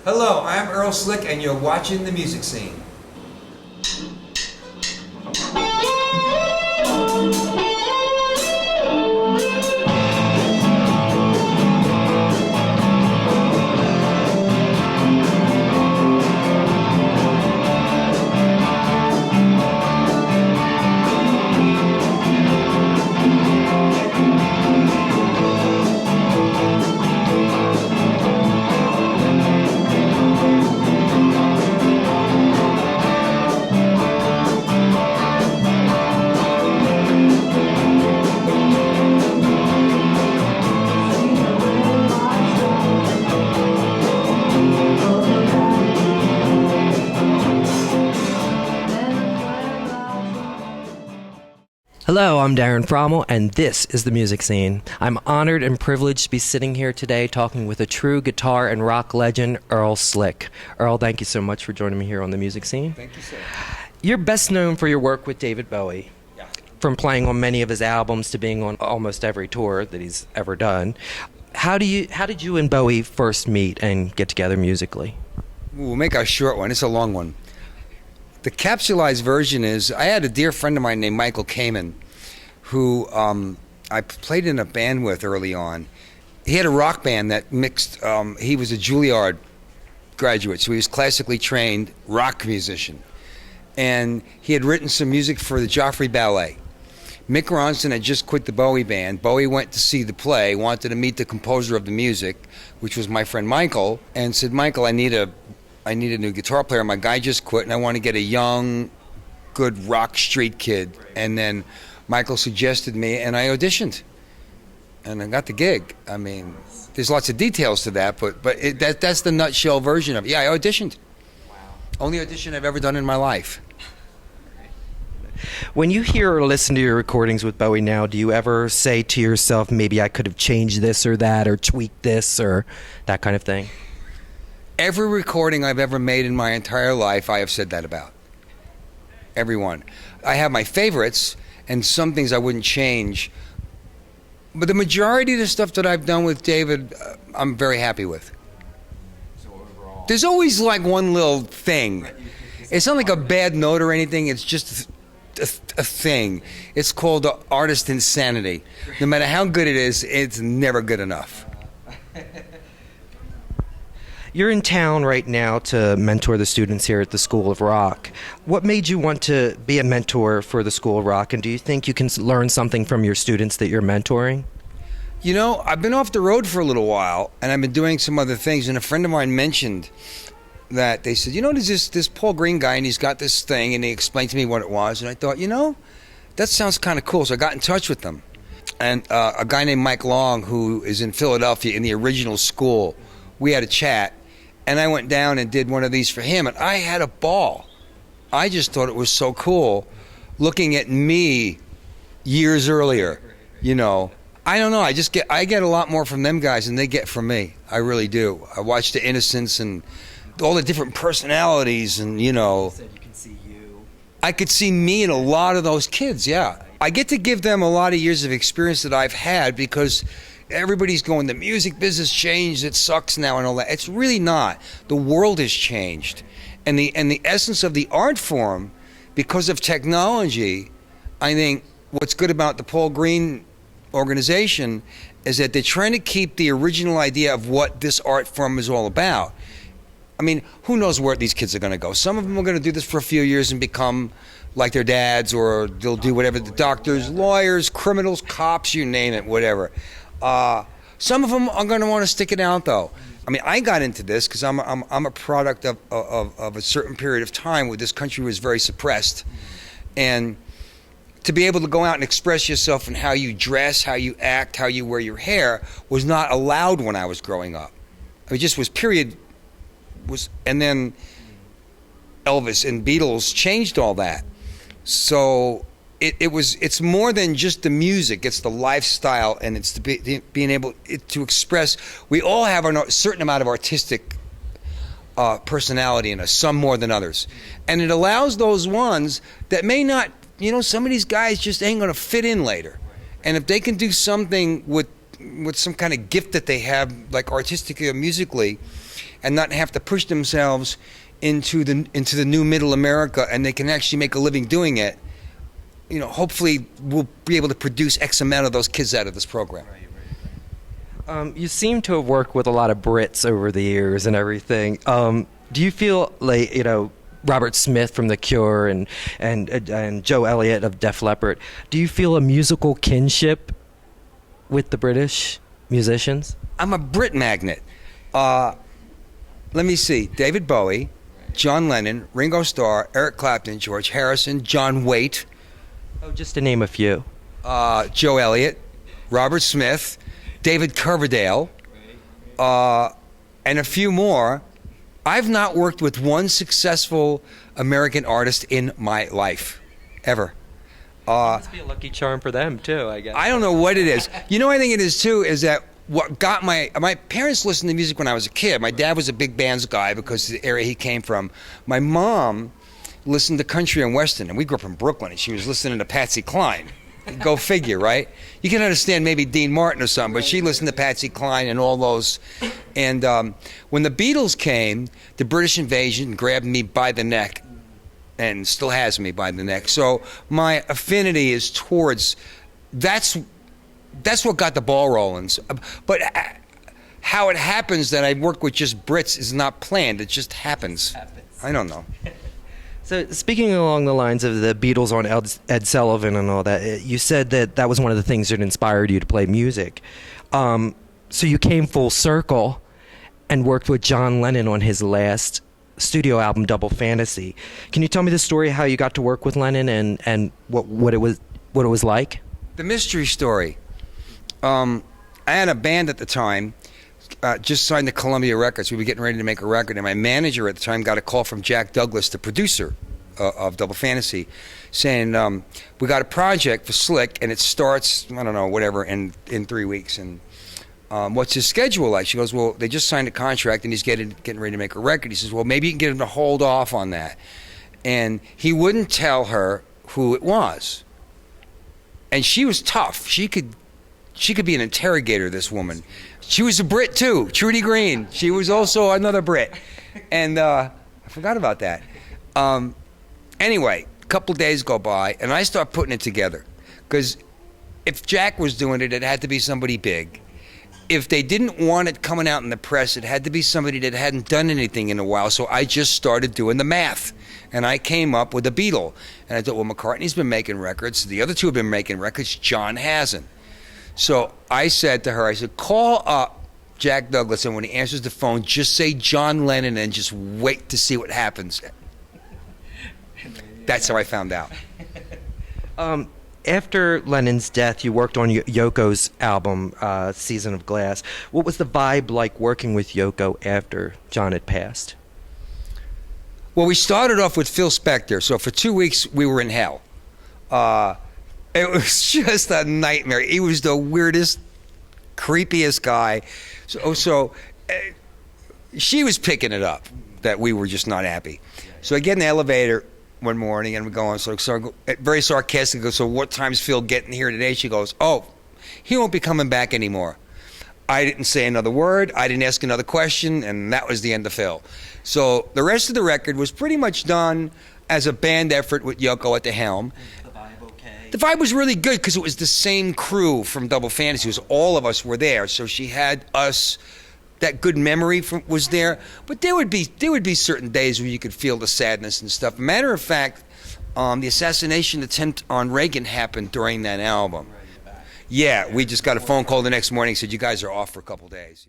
Hello, I'm Earl Slick, and you're watching The Music Scene. Hello, I'm Darren Frommel, and this is The Music Scene. I'm honored and privileged to be sitting here today talking with a true guitar and rock legend, Earl Slick. Earl, thank you so much for joining me here on The Music Scene. Thank you, sir. You're best known for your work with David Bowie, from playing on many of his albums to being on almost every tour that he's ever done. How did you and Bowie first meet and get together musically? We'll make a short one. It's a long one. The capsulized version is, I had a dear friend of mine named Michael Kamen, who I played in a band with early on. He had a rock band that mixed, he was a Juilliard graduate, so he was classically trained rock musician. And he had written some music for the Joffrey Ballet. Mick Ronson had just quit the Bowie band. Bowie went to see the play, wanted to meet the composer of the music, which was my friend Michael, and said, Michael, I need a new guitar player. My guy just quit, and I want to get a young, good rock street kid. And then Michael suggested me, and I auditioned, and I got the gig. I mean, there's lots of details to that, but that's the nutshell version of it. Yeah, I auditioned. Wow. Only audition I've ever done in my life. When you hear or listen to your recordings with Bowie now, do you ever say to yourself, maybe I could have changed this or that, or tweaked this, or that kind of thing? Every recording I've ever made in my entire life, I have said that about. Every one. I have my favorites and some things I wouldn't change. But the majority of the stuff that I've done with David, I'm very happy with. So overall, there's always like one little thing. It's not like a bad note or anything. It's just a thing. It's called artist insanity. No matter how good it is, it's never good enough. You're in town right now to mentor the students here at the School of Rock. What made you want to be a mentor for the School of Rock, and do you think you can learn something from your students that you're mentoring? You know, I've been off the road for a little while, and I've been doing some other things, and a friend of mine mentioned that they said, you know, there's this Paul Green guy, and he's got this thing, and he explained to me what it was, and I thought, you know, that sounds kind of cool, so I got in touch with them. And a guy named Mike Long, who is in Philadelphia in the original school, we had a chat, and I went down and did one of these for him, and I had a ball. I just thought it was so cool looking at me years earlier, you know. I don't know, I get a lot more from them guys than they get from me. I really do. I watch The Innocents and all the different personalities, and, you know. You said you can see you. I could see me in a lot of those kids, yeah. I get to give them a lot of years of experience that I've had, because everybody's going, the music business changed, it sucks now and all that. It's really not. The world has changed. And the essence of the art form, because of technology, I think what's good about the Paul Green organization is that they're trying to keep the original idea of what this art form is all about. I mean, who knows where these kids are going to go? Some of them are going to do this for a few years and become like their dads, or they'll do whatever, the doctors, lawyers, criminals, cops, you name it, whatever. Some of them are going to want to stick it out, though. I mean, I got into this because I'm a product of a certain period of time where this country was very suppressed, and to be able to go out and express yourself in how you dress, how you act, how you wear your hair was not allowed when I was growing up. It just was and then Elvis and Beatles changed all that. So it's more than just the music. It's the lifestyle, and it's being able to express. We all have a certain amount of artistic personality in us, some more than others, and it allows those ones that may not. You know, some of these guys just ain't going to fit in later, and if they can do something with some kind of gift that they have, like artistically or musically, and not have to push themselves into the new middle America, and they can actually make a living doing it, hopefully we'll be able to produce X amount of those kids out of this program. You seem to have worked with a lot of Brits over the years and everything. Do you feel like, Robert Smith from The Cure and Joe Elliott of Def Leppard, do you feel a musical kinship with the British musicians? I'm a Brit magnet. Let me see. David Bowie, John Lennon, Ringo Starr, Eric Clapton, George Harrison, John Waite. Oh, just to name a few. Joe Elliott, Robert Smith, David Coverdale, and a few more. I've not worked with one successful American artist in my life, ever. Must be a lucky charm for them, too, I guess. I don't know what it is. I think it is, too, is that what got my parents listened to music when I was a kid. My dad was a big bands guy because of the area he came from. My mom listened to country and western, and we grew up in Brooklyn, and she was listening to Patsy Cline. Go figure, right? You can understand maybe Dean Martin or something, but she listened to Patsy Cline and all those. And when the Beatles came, the British invasion grabbed me by the neck, and still has me by the neck. So my affinity is towards that's what got the ball rolling. But how it happens that I work with just Brits is not planned. It just happens. I don't know. So speaking along the lines of the Beatles on Ed Sullivan and all that, you said that was one of the things that inspired you to play music. So you came full circle and worked with John Lennon on his last studio album, Double Fantasy. Can you tell me the story how you got to work with Lennon and what it was like? The mystery story. I had a band at the time. Just signed to Columbia Records. We were getting ready to make a record, and my manager at the time got a call from Jack Douglas, the producer of Double Fantasy, saying, we got a project for Slick, and it starts, I don't know, whatever, in 3 weeks. And what's his schedule like? She goes, well, they just signed a contract, and he's getting ready to make a record. He says, well, maybe you can get him to hold off on that. And he wouldn't tell her who it was. And she was tough. She could be an interrogator, this woman. She was a Brit, too, Trudy Green. She was also another Brit. And I forgot about that. Anyway, a couple days go by, and I start putting it together. Because if Jack was doing it, it had to be somebody big. If they didn't want it coming out in the press, it had to be somebody that hadn't done anything in a while. So I just started doing the math. And I came up with a Beatle. And I thought, well, McCartney's been making records. The other two have been making records. John hasn't. So I said to her, call up Jack Douglas, and when he answers the phone, just say John Lennon and just wait to see what happens. That's how I found out. After Lennon's death, you worked on Yoko's album, Season of Glass. What was the vibe like working with Yoko after John had passed? Well, we started off with Phil Spector, so for 2 weeks we were in hell. It was just a nightmare. He was the weirdest, creepiest guy. So she was picking it up that we were just not happy. So I get in the elevator one morning and we're going, very sarcastic, so what time's Phil getting here today? She goes, oh, he won't be coming back anymore. I didn't say another word. I didn't ask another question, and that was the end of Phil. So the rest of the record was pretty much done as a band effort with Yoko at the helm. The vibe was really good because it was the same crew from Double Fantasy. It was all of us were there, so she had us. That good memory was there, but there would be certain days where you could feel the sadness and stuff. Matter of fact, the assassination attempt on Reagan happened during that album. Yeah, we just got a phone call the next morning, said you guys are off for a couple days.